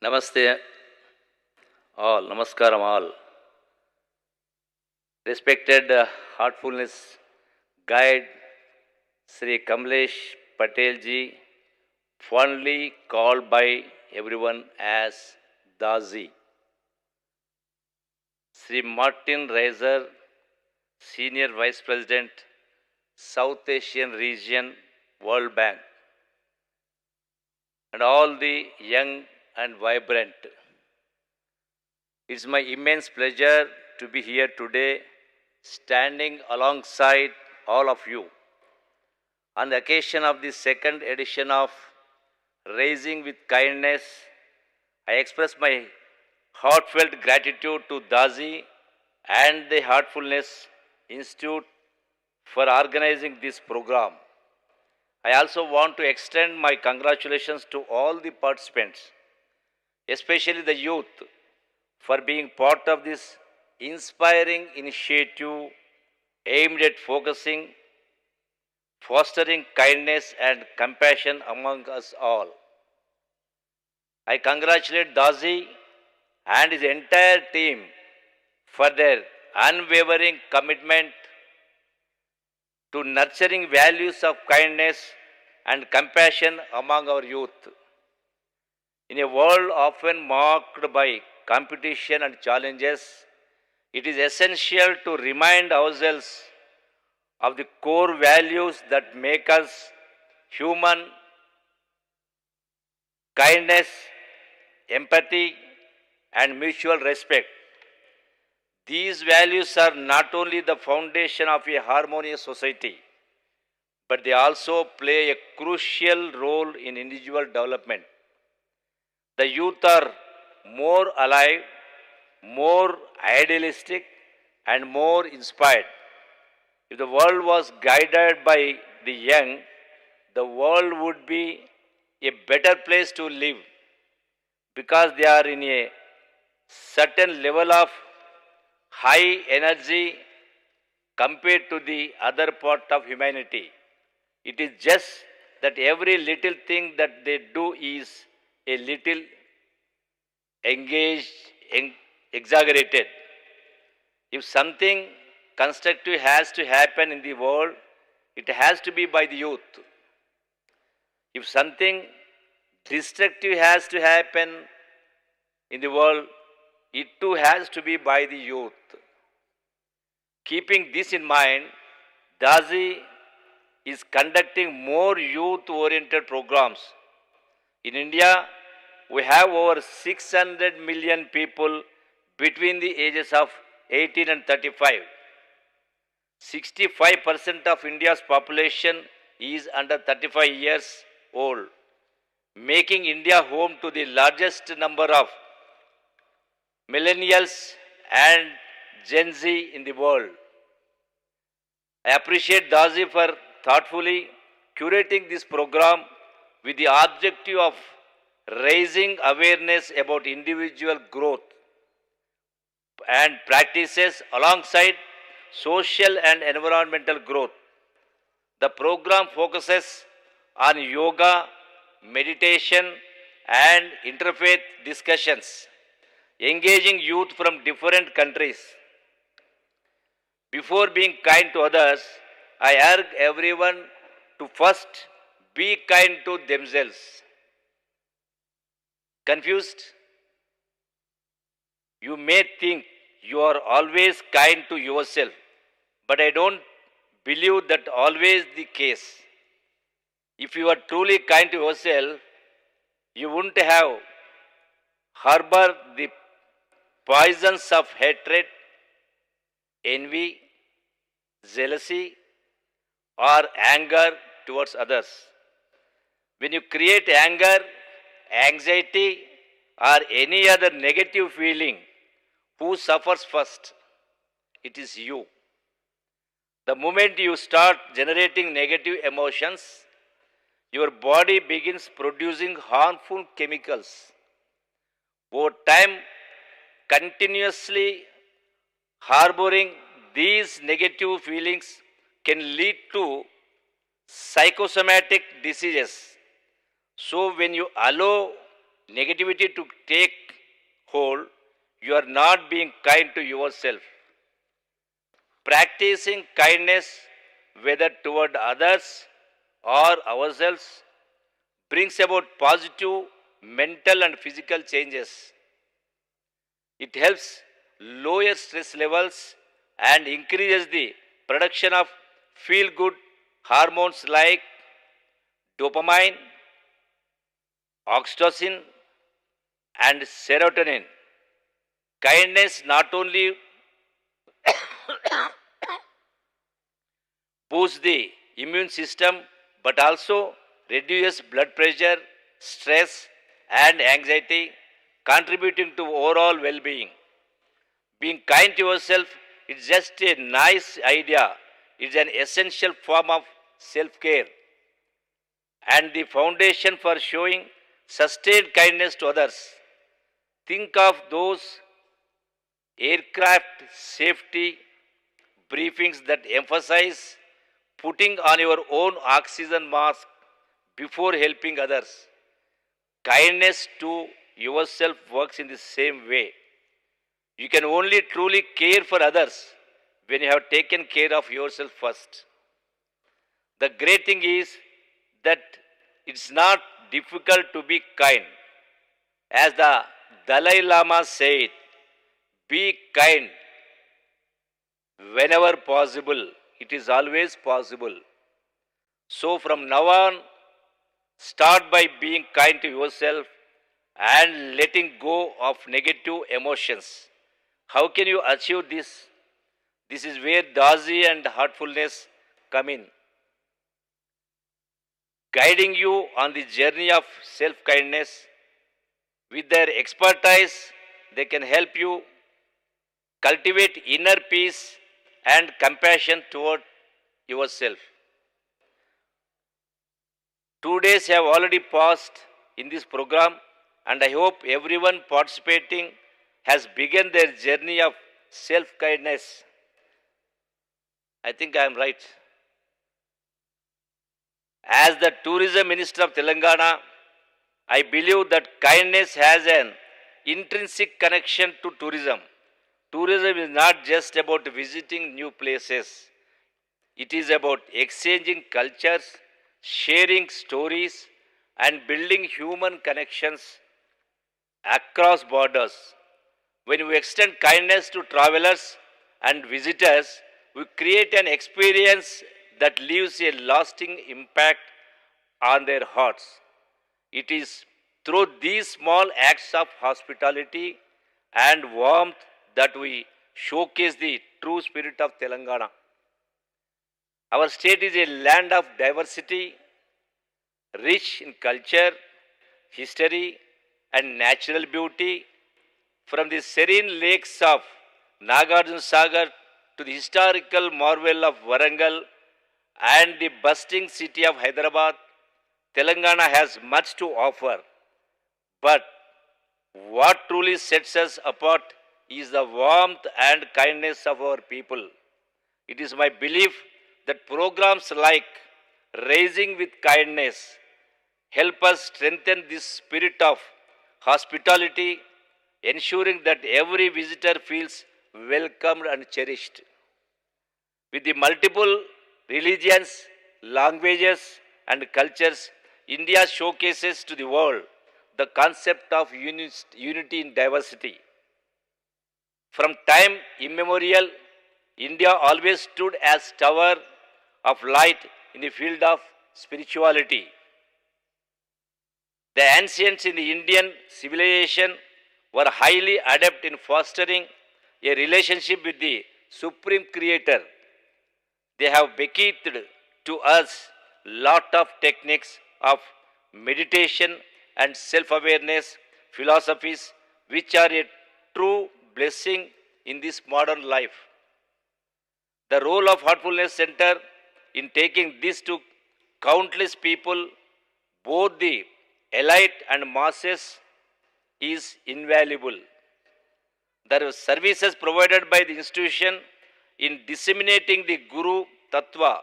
Namaste all, Namaskaram all. Respected Heartfulness Guide Sri Kamlesh Patel ji, fondly called by everyone as Daaji. Sri Martin Reiser, Senior Vice President, South Asian Region, World Bank, and all the young and vibrant. It's my immense pleasure to be here today, standing alongside all of you on the occasion of the second edition of Raising with Kindness. I express my heartfelt gratitude to Daaji and the Heartfulness Institute for organizing this program. I also want to extend my congratulations to all the participants, especially the youth, for being part of this inspiring initiative aimed at fostering kindness and compassion among us all. I congratulate Daaji and his entire team for their unwavering commitment to nurturing values of kindness and compassion among our youth. In a world often marked by competition and challenges, it is essential to remind ourselves of the core values that make us human: kindness, empathy, and mutual respect. These values are not only the foundation of a harmonious society, but they also play a crucial role in individual development. The youth are more alive, more idealistic, and more inspired. If the world was guided by the young, the world would be a better place to live because they are in a certain level of high energy compared to the other part of humanity. It is just that every little thing that they do is a little engaged, exaggerated. If something constructive has to happen in the world, it has to be by the youth. If something destructive has to happen in the world, it too has to be by the youth. Keeping this in mind, Daaji is conducting more youth-oriented programs. In India, we have over 600 million people between the ages of 18 and 35. 65% of India's population is under 35 years old, making India home to the largest number of millennials and Gen Z in the world. I appreciate Daaji for thoughtfully curating this program with the objective of raising awareness about individual growth and practices alongside social and environmental growth. The program focuses on yoga, meditation, and interfaith discussions, engaging youth from different countries. Before being kind to others, I urge everyone to first be kind to themselves. Confused? You may think you are always kind to yourself, but I don't believe that always the case. If you are truly kind to yourself, you wouldn't have harbored the poisons of hatred, envy, jealousy, or anger towards others. When you create anger, anxiety, or any other negative feeling, who suffers first? It is you. The moment you start generating negative emotions, your body begins producing harmful chemicals. Over time, continuously harboring these negative feelings can lead to psychosomatic diseases. So, when you allow negativity to take hold, you are not being kind to yourself. Practicing kindness, whether toward others or ourselves, brings about positive mental and physical changes. It helps lower stress levels and increases the production of feel good hormones like dopamine, oxytocin, and serotonin. Kindness not only boosts the immune system but also reduces blood pressure, stress, and anxiety, contributing to overall well being. Being kind to yourself is just a nice idea, it's an essential form of self care and the foundation for showing sustained kindness to others. Think of those aircraft safety briefings that emphasize putting on your own oxygen mask before helping others. Kindness to yourself works in the same way. You can only truly care for others when you have taken care of yourself first. The great thing is that it's not difficult to be kind. As the Dalai Lama said, be kind whenever possible. It is always possible. So from now on, start by being kind to yourself and letting go of negative emotions. How can you achieve this? This is where Daaji and Heartfulness come in, guiding you on the journey of self-kindness. With their expertise, they can help you cultivate inner peace and compassion toward yourself. 2 days have already passed in this program, and I hope everyone participating has begun their journey of self-kindness. I think I am right. As the Tourism Minister of Telangana, I believe that kindness has an intrinsic connection to tourism. Tourism is not just about visiting new places. It is about exchanging cultures, sharing stories, and building human connections across borders. When we extend kindness to travelers and visitors, we create an experience that leaves a lasting impact on their hearts. It is through these small acts of hospitality and warmth that we showcase the true spirit of Telangana. Our state is a land of diversity, rich in culture, history, and natural beauty. From the serene lakes of Nagarjuna Sagar to the historical marvel of Warangal and the bustling city of Hyderabad, Telangana has much to offer. But what truly sets us apart is the warmth and kindness of our people. It is my belief that programs like Raising with Kindness help us strengthen this spirit of hospitality, ensuring that every visitor feels welcomed and cherished. With the multiple religions, languages, and cultures, India showcases to the world the concept of unity in diversity. From time immemorial, India always stood as tower of light in the field of spirituality. The ancients in the Indian civilization were highly adept in fostering a relationship with the Supreme Creator. They have bequeathed to us lot of techniques of meditation and self-awareness philosophies which are a true blessing in this modern life. The role of Heartfulness Center in taking this to countless people, both the elite and masses, is invaluable. The services provided by the institution in disseminating the Guru Tattva,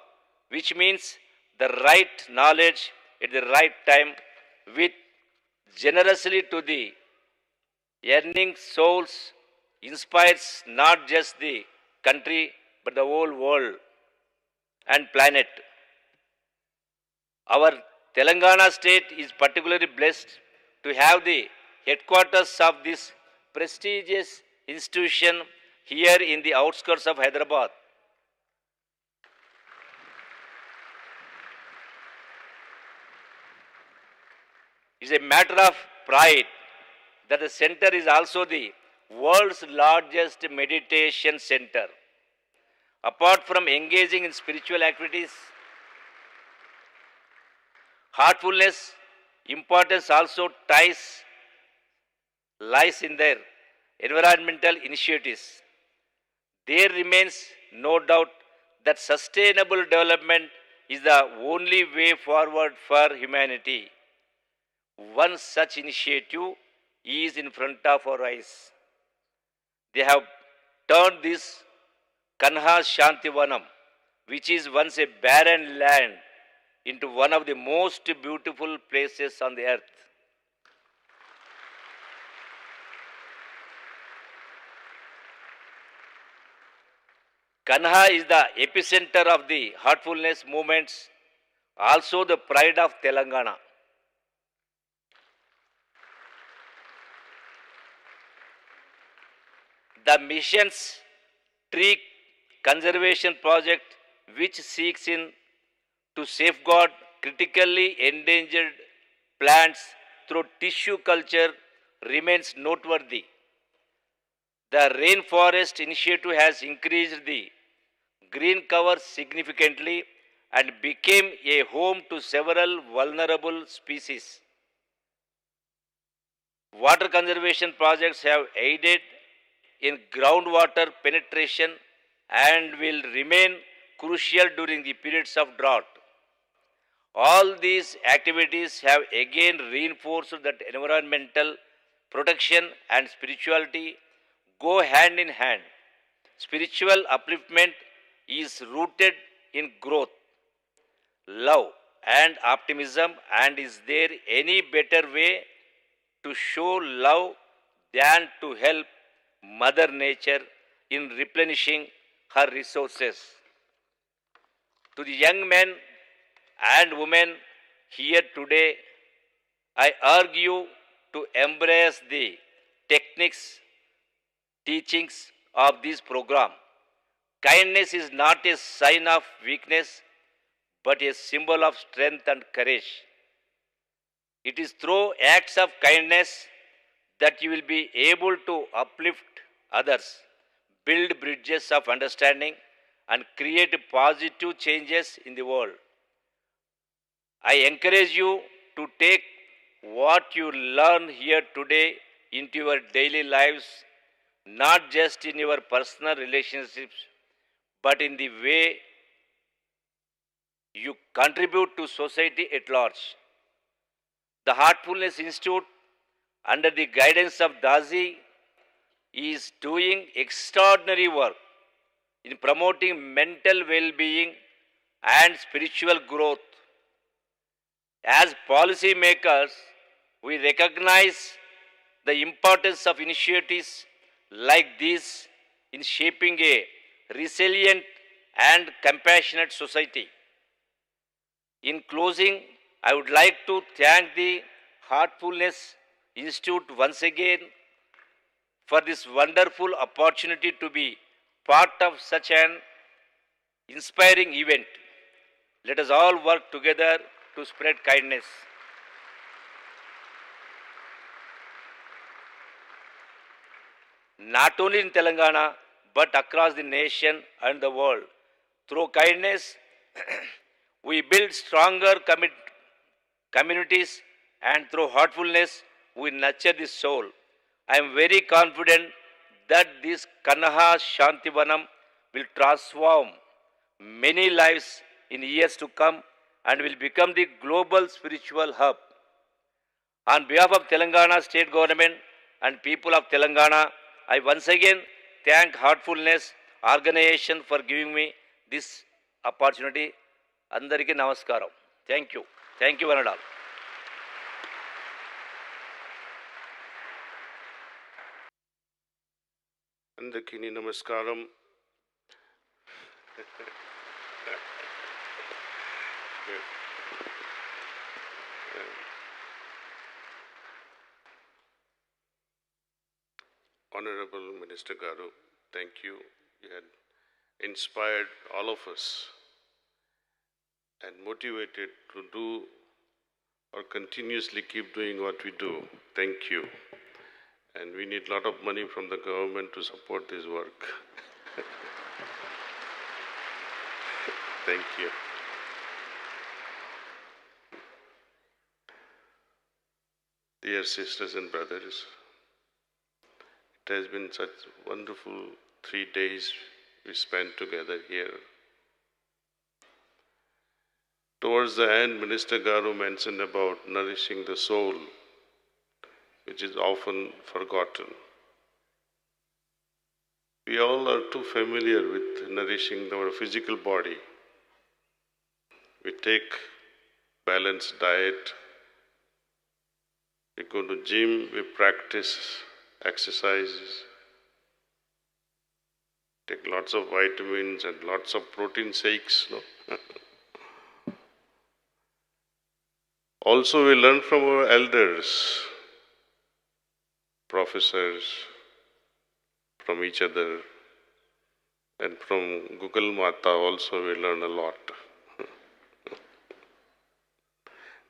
which means the right knowledge at the right time with generously to the yearning souls inspires not just the country but the whole world and planet. Our Telangana state is particularly blessed to have the headquarters of this prestigious institution here in the outskirts of Hyderabad. It is a matter of pride that the center is also the world's largest meditation center. Apart from engaging in spiritual activities, heartfulness importance also lies in their environmental initiatives. There remains no doubt that sustainable development is the only way forward for humanity. One such initiative is in front of our eyes. They have turned this Kanha Shanti Vanam, which is once a barren land, into one of the most beautiful places on the earth. Kanha is the epicenter of the heartfulness movements, also the pride of Telangana. The mission's tree conservation project, which seeks to safeguard critically endangered plants through tissue culture, remains noteworthy. The Rainforest Initiative has increased the green cover significantly and became a home to several vulnerable species. Water conservation projects have aided in groundwater penetration and will remain crucial during the periods of drought. All these activities have again reinforced that environmental protection and spirituality go hand in hand. Spiritual upliftment is rooted in growth, love, and optimism, and is there any better way to show love than to help Mother Nature in replenishing her resources? To the young men and women here today, I urge you to embrace the techniques, teachings of this program. Kindness is not a sign of weakness, but a symbol of strength and courage. It is through acts of kindness that you will be able to uplift others, build bridges of understanding, and create positive changes in the world. I encourage you to take what you learn here today into your daily lives, not just in your personal relationships, but in the way you contribute to society at large. The Heartfulness Institute, under the guidance of Daaji, is doing extraordinary work in promoting mental well-being and spiritual growth. As policy makers, we recognize the importance of initiatives like these in shaping a resilient and compassionate society. In closing, I would like to thank the Heartfulness Institute once again for this wonderful opportunity to be part of such an inspiring event. Let us all work together to spread kindness. Not only in Telangana, but across the nation and the world. Through kindness, we build stronger communities, and through heartfulness, we nurture the soul. I am very confident that this Kanha Shanti Vanam will transform many lives in years to come and will become the global spiritual hub. On behalf of Telangana State Government and people of Telangana, I once again thank Heartfulness Organization for giving me this opportunity. Andariki namaskaram. Thank you. Thank you, one and all. Andakini namaskaram. Honorable Minister Garu, thank you. You had inspired all of us and motivated to do or continuously keep doing what we do. Thank you. And we need a lot of money from the government to support this work. Thank you. Dear sisters and brothers, it has been such wonderful 3 days we spent together here. Towards the end, Minister Garu mentioned about nourishing the soul, which is often forgotten. We all are too familiar with nourishing our physical body. We take balanced diet, we go to gym, we practice exercises, take lots of vitamins and lots of protein shakes. No? Also, we learn from our elders, professors, from each other, and from Google Mata also we learn a lot.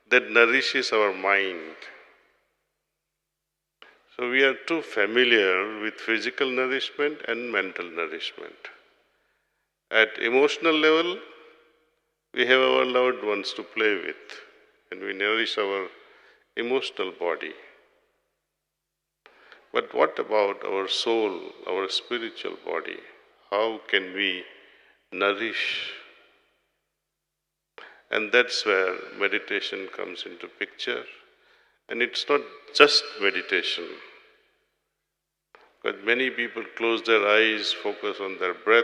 That nourishes our mind. So we are too familiar with physical nourishment and mental nourishment. At emotional level, we have our loved ones to play with, and we nourish our emotional body. But what about our soul, our spiritual body? How can we nourish? And that's where meditation comes into picture. And it's not just meditation. But many people close their eyes, focus on their breath.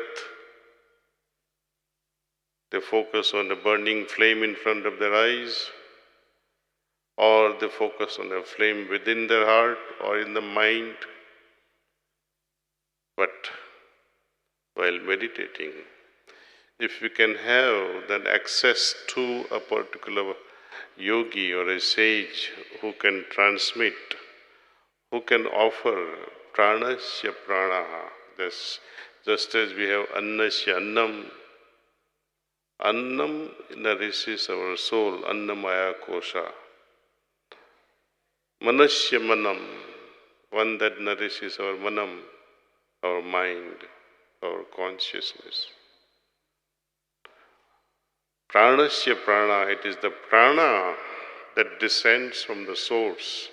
They focus on a burning flame in front of their eyes. Or they focus on a flame within their heart or in the mind. But while meditating, if we can have that access to a particular yogi or a sage who can transmit, who can offer pranasya pranaha, just as we have annasya annam, annam nourishes our soul, annamaya kosha. Manasya manam, one that nourishes our manam, our mind, our consciousness. Pranasya prana, it is the prana that descends from the source.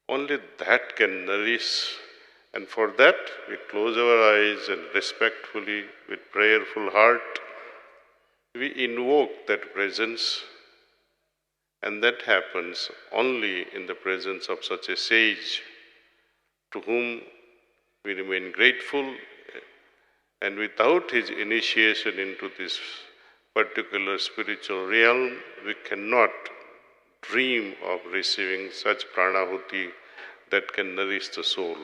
Only that can nourish. And for that, we close our eyes and respectfully, with prayerful heart, we invoke that presence. And that happens only in the presence of such a sage to whom we remain grateful. And without his initiation into this particular spiritual realm, we cannot dream of receiving such pranahuti that can nourish the soul.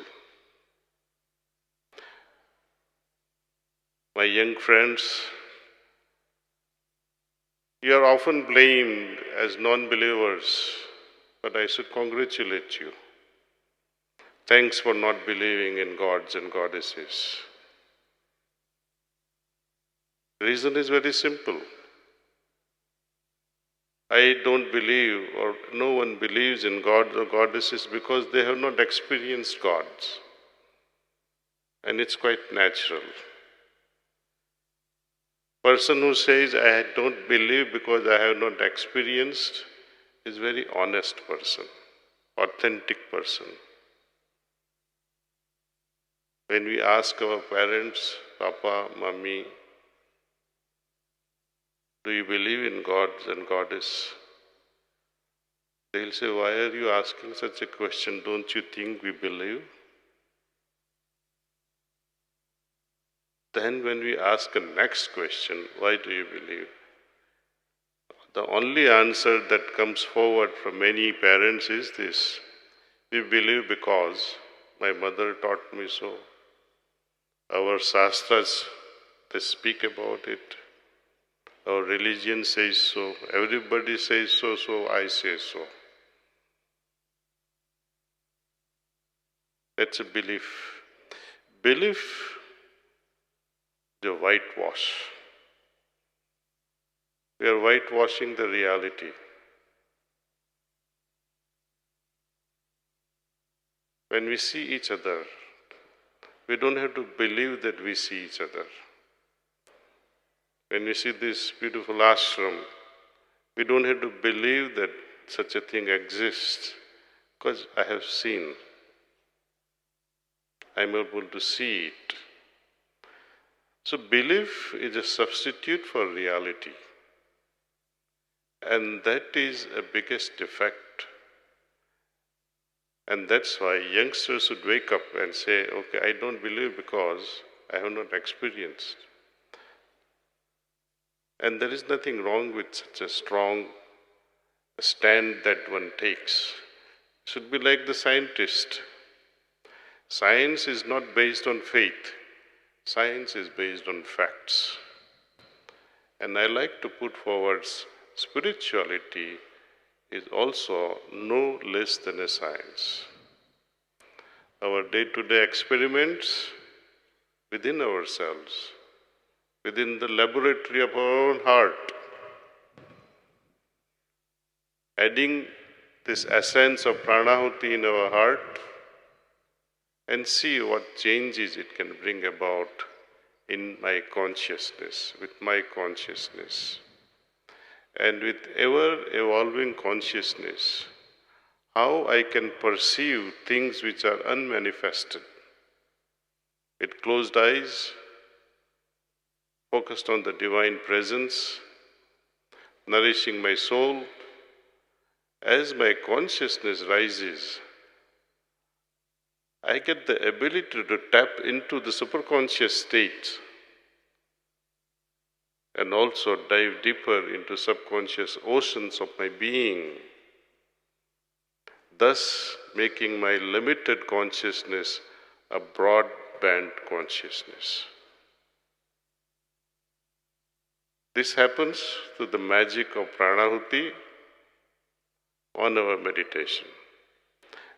My young friends, you are often blamed as non-believers, but I should congratulate you. Thanks for not believing in gods and goddesses. The reason is very simple. I don't believe, or no one believes in gods or goddesses because they have not experienced gods. And it's quite natural. Person who says, I don't believe because I have not experienced, is a very honest person, authentic person. When we ask our parents, Papa, Mummy, do you believe in gods and goddess? They'll say, why are you asking such a question? Don't you think we believe? Then when we ask a next question, why do you believe? The only answer that comes forward from many parents is this: we believe because my mother taught me so, Our Shastras, they speak about it. Our religion says so. Everybody says so, so I say so. That's a belief. Belief is a whitewash. We are whitewashing the reality. When we see each other, we don't have to believe that we see each other. When we see this beautiful ashram, we don't have to believe that such a thing exists, because I have seen. I'm able to see it. So belief is a substitute for reality. And that is a biggest defect. And that's why youngsters should wake up and say, okay, I don't believe because I have not experienced. And there is nothing wrong with such a strong stand that one takes. It should be like the scientist. Science is not based on faith. Science is based on facts. And I like to put forward spirituality is also no less than a science. Our day-to-day experiments within ourselves, within the laboratory of our own heart, adding this essence of pranahuti in our heart, and see what changes it can bring about in my consciousness, with my consciousness. And with ever-evolving consciousness, how I can perceive things which are unmanifested. With closed eyes, focused on the divine presence, nourishing my soul. As my consciousness rises, I get the ability to tap into the superconscious state and also dive deeper into subconscious oceans of my being, thus making my limited consciousness a broadband consciousness. This happens through the magic of pranahuti on our meditation.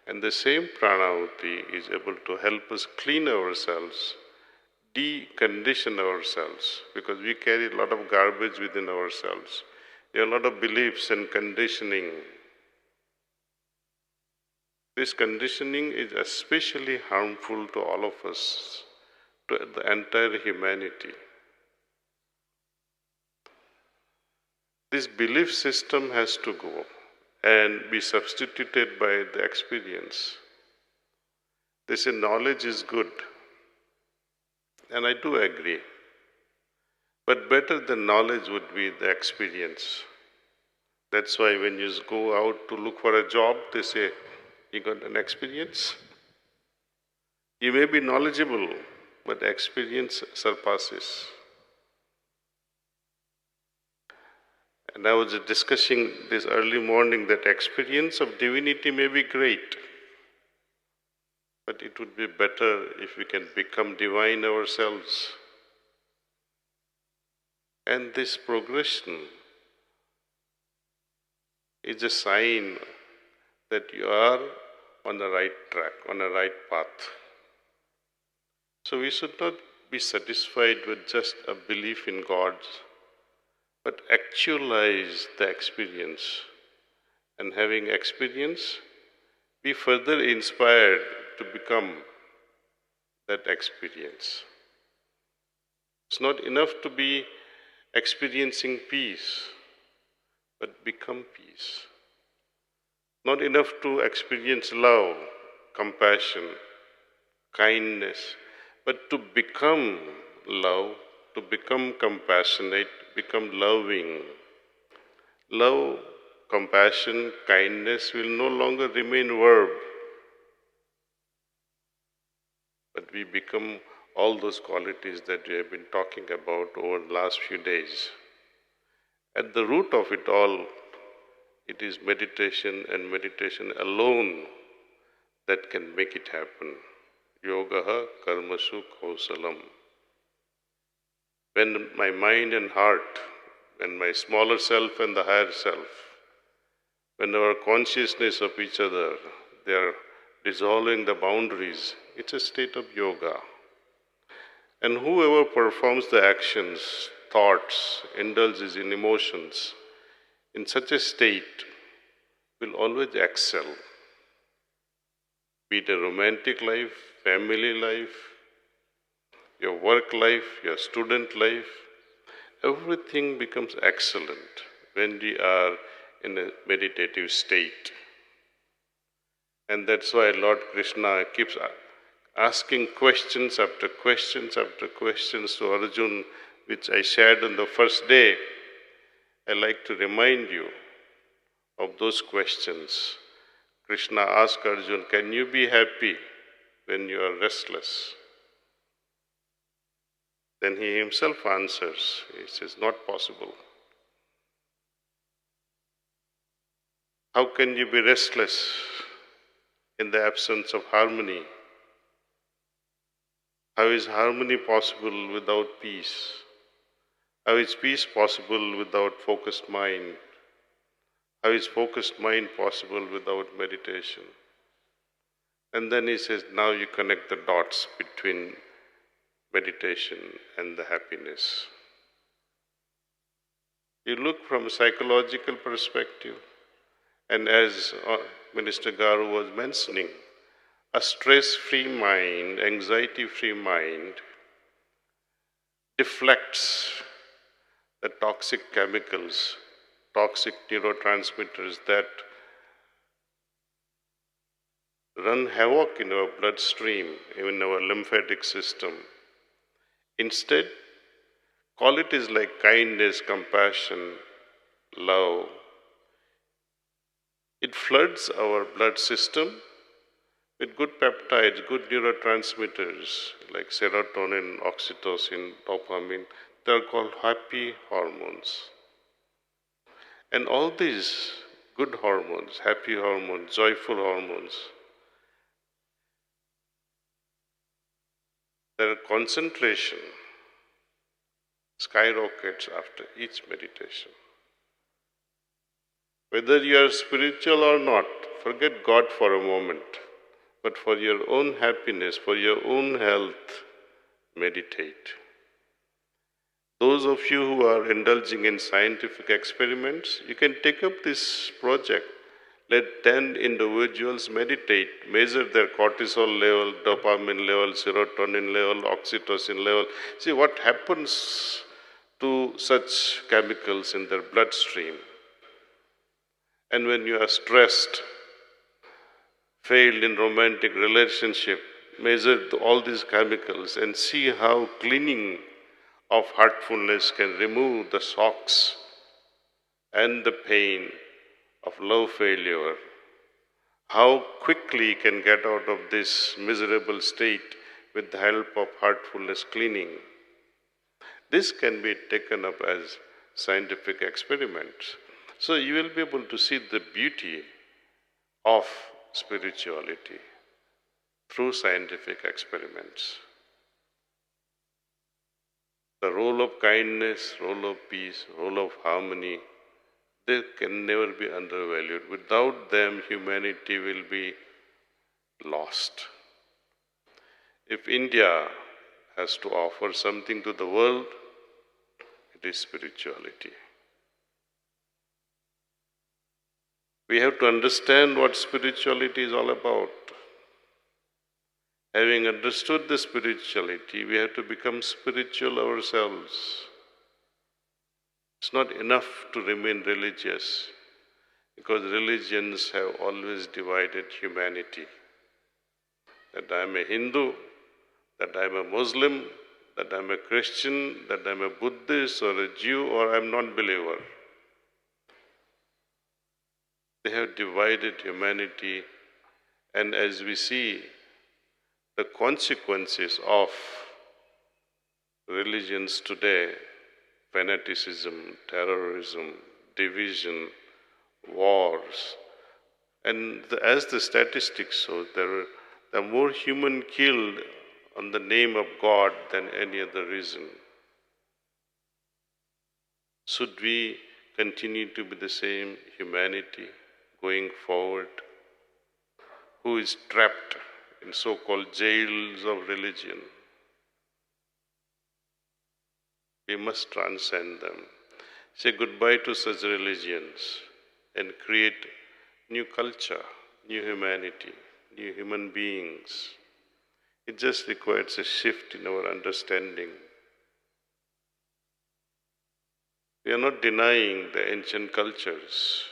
And the same pranahuti is able to help us clean ourselves, decondition ourselves, because we carry a lot of garbage within ourselves. There are a lot of beliefs and conditioning. This conditioning is especially harmful to all of us, to the entire humanity. This belief system has to go and be substituted by the experience. They say knowledge is good, and I do agree. But better than knowledge would be the experience. That's why when you go out to look for a job, they say, you got an experience? You may be knowledgeable, but experience surpasses. And I was discussing this early morning that experience of divinity may be great, but it would be better if we can become divine ourselves. And this progression is a sign that you are on the right track, on the right path. So we should not be satisfied with just a belief in God, but actualize the experience. And having experience, be further inspired to become that experience. It's not enough to be experiencing peace, but become peace. Not enough to experience love, compassion, kindness, but to become love, to become compassionate, become loving. Love, compassion, kindness will no longer remain verb, but we become all those qualities that we have been talking about over the last few days. At the root of it all, it is meditation, and meditation alone that can make it happen. yogaha karmashu kausalam. When my mind and heart, when my smaller self and the higher self, when our consciousness of each other, they are dissolving the boundaries, it's a state of yoga. And whoever performs the actions, thoughts, indulges in emotions, in such a state will always excel. Be it a romantic life, family life, your work life, your student life, everything becomes excellent when we are in a meditative state. And that's why Lord Krishna keeps asking questions after questions after questions to Arjun, which I shared on the first day. I like to remind you of those questions. Krishna asked Arjun, can you be happy when you are restless? Then he himself answers, he says, not possible. How can you be restless in the absence of harmony? How is harmony possible without peace? How is peace possible without focused mind? How is focused mind possible without meditation? And then he says, now you connect the dots between meditation and the happiness. You look from a psychological perspective, and as Minister Garu was mentioning, a stress-free mind, anxiety-free mind deflects the toxic chemicals, toxic neurotransmitters that run havoc in our bloodstream, in our lymphatic system. Instead, qualities like kindness, compassion, love, it floods our blood system with good peptides, good neurotransmitters like serotonin, oxytocin, dopamine. They are called happy hormones. And all these good hormones, happy hormones, joyful hormones, their concentration skyrockets after each meditation. Whether you are spiritual or not, forget God for a moment. But for your own happiness, for your own health, meditate. Those of you who are indulging in scientific experiments, you can take up this project. Let 10 individuals meditate, measure their cortisol level, dopamine level, serotonin level, oxytocin level. See what happens to such chemicals in their bloodstream. And when you are stressed, failed in romantic relationship, measure all these chemicals and see how cleaning of heartfulness can remove the shocks and the pain of love failure. How quickly you can get out of this miserable state with the help of heartfulness cleaning. This can be taken up as scientific experiments. So you will be able to see the beauty of spirituality through scientific experiments. The role of kindness, role of peace, role of harmony, they can never be undervalued. Without them, humanity will be lost. If India has to offer something to the world, it is spirituality. We have to understand what spirituality is all about. Having understood the spirituality, we have to become spiritual ourselves. It's not enough to remain religious, because religions have always divided humanity. That I am a Hindu, that I am a Muslim, that I am a Christian, that I am a Buddhist or a Jew or I am non-believer. They have divided humanity, and as we see the consequences of religions today, fanaticism, terrorism, division, wars, and as the statistics show, the more human killed on the name of God than any other reason. Should we continue to be the same humanity going forward, who is trapped in so-called jails of religion? We must transcend them, say goodbye to such religions, and create new culture, new humanity, new human beings. It just requires a shift in our understanding. We are not denying the ancient cultures.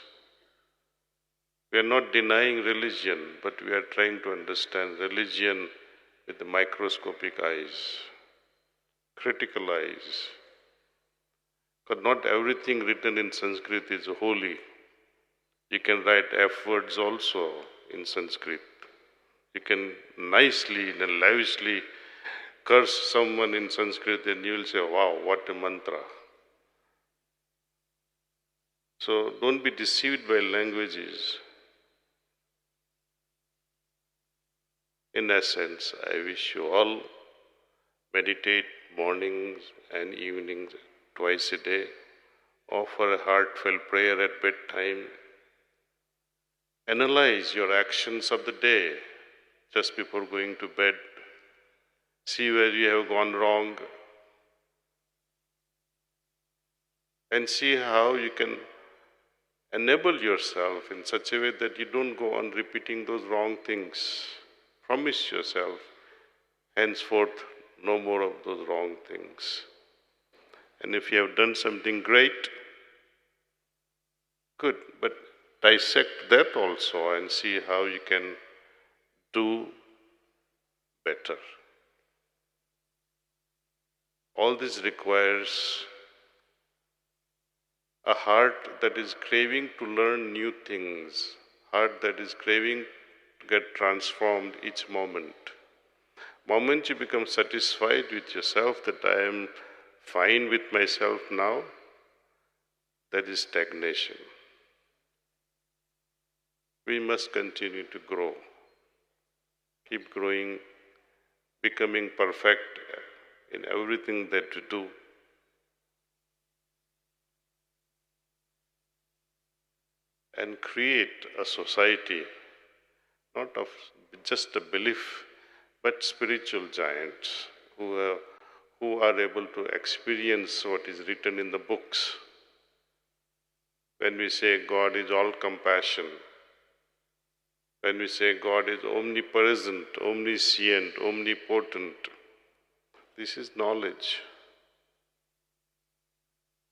We are not denying religion, but we are trying to understand religion with the microscopic eyes, critical eyes. Because not everything written in Sanskrit is holy. You can write F words also in Sanskrit. You can nicely and lavishly curse someone in Sanskrit and you will say, wow, what a mantra. So don't be deceived by languages. In essence, I wish you all meditate mornings and evenings twice a day. Offer a heartfelt prayer at bedtime. Analyze your actions of the day just before going to bed. See where you have gone wrong. And see how you can enable yourself in such a way that you don't go on repeating those wrong things. Promise yourself, henceforth, no more of those wrong things. And if you have done something great, good, but dissect that also and see how you can do better. All this requires a heart that is craving to learn new things, heart that is craving to get transformed each moment. Moment you become satisfied with yourself that I am fine with myself now, that is stagnation. We must continue to grow, keep growing, becoming perfect in everything that we do. And create a society, not of just a belief, but spiritual giants who are able to experience what is written in the books. When we say God is all compassion, when we say God is omnipresent, omniscient, omnipotent, this is knowledge.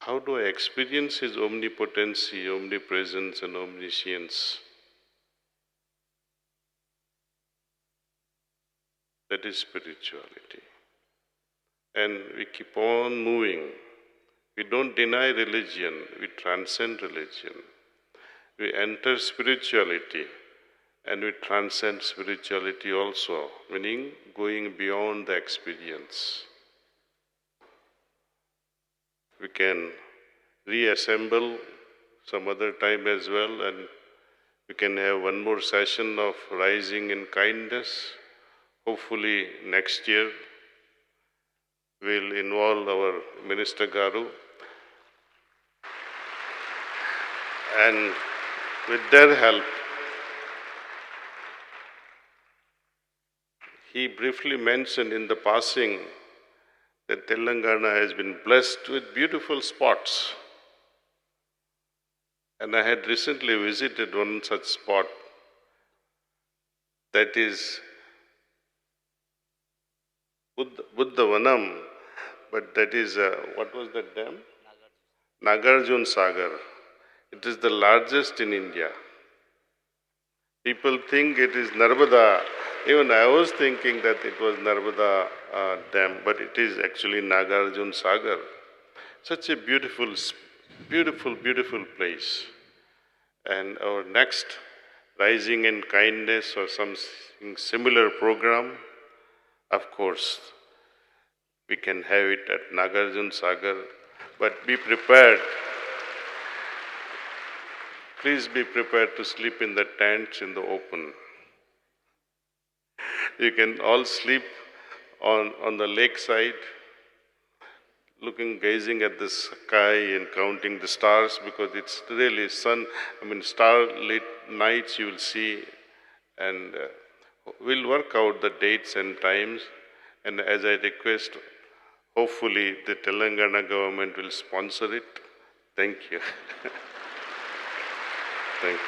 How do I experience His omnipotency, omnipresence, and omniscience? That is spirituality. And we keep on moving. We don't deny religion, we transcend religion. We enter spirituality and we transcend spirituality also, meaning going beyond the experience. We can reassemble some other time as well, and we can have one more session of rising in kindness. Hopefully next year we'll involve our Minister Garu, and with their help, he briefly mentioned in the passing that Telangana has been blessed with beautiful spots. And I had recently visited one such spot, that is Buddha Vanam, but that is, what was that dam? Nagarjun Sagar. It is the largest in India. People think it is Narmada. Even I was thinking that it was Narmada dam, but it is actually Nagarjun Sagar. Such a beautiful, beautiful, beautiful place. And our next Rising in Kindness or something similar program, of course, we can have it at Nagarjun Sagar, but be prepared. Please be prepared to sleep in the tents in the open. You can all sleep on the lakeside, gazing at the sky and counting the stars, because it's really star-lit nights you will see. And we'll work out the dates and times. And as I request, hopefully the Telangana government will sponsor it. Thank you. Thank you.